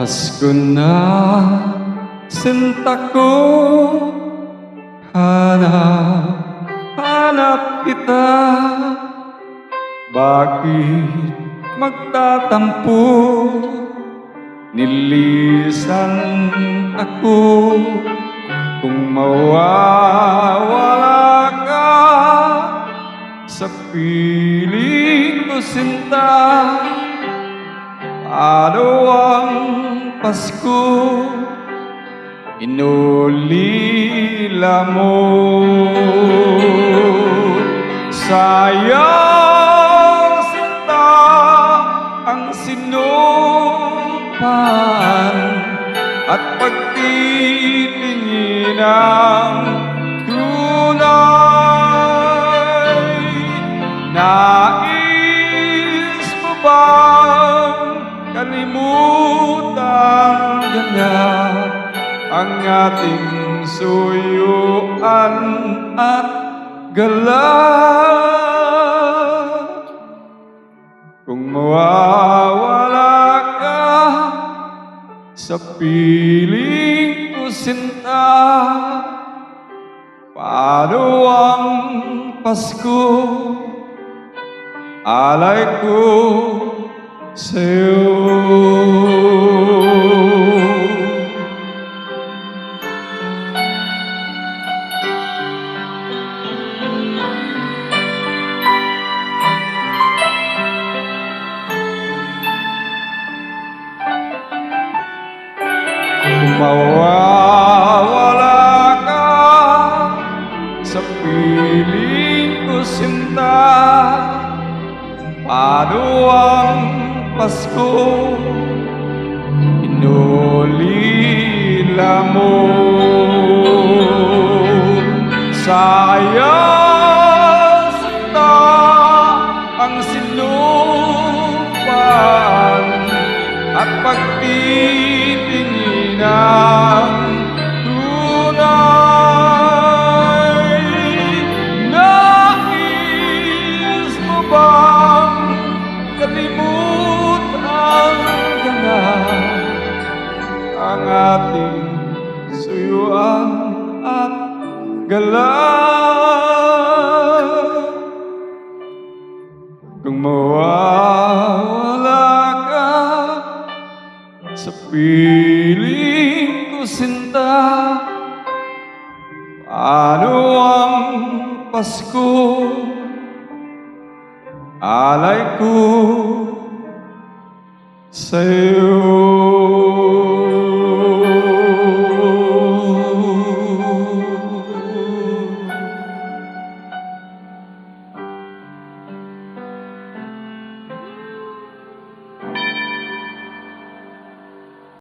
Pasko na, sinta ko, hanap kita. Bakit magtatampo? Nilisan ako. Kung mawawala ka sa piling ko, sinta, paano ang Pasko inulila mo? Sayang, sinta, ang sinumpan at pagtitingin ng tunay. Nais mo bang kalimutan ganyan ang ating suyuan at gala? Kung mawawala ka sa piling ko, sinta, paano ang Pasko? Alay ko sa'yo. Kung mawawala ka sa piling ko, sinta, paano ang Pasko inulila mo? Sayang, sinta, ang sinumpan at pagtitingin ng tunay. Nais mo bang kalimutan ganyan ang ating suyuan at gala? Kung mawawala ka sa piling ko, sinta, paano ang Pasko? Alay ko sa'yo.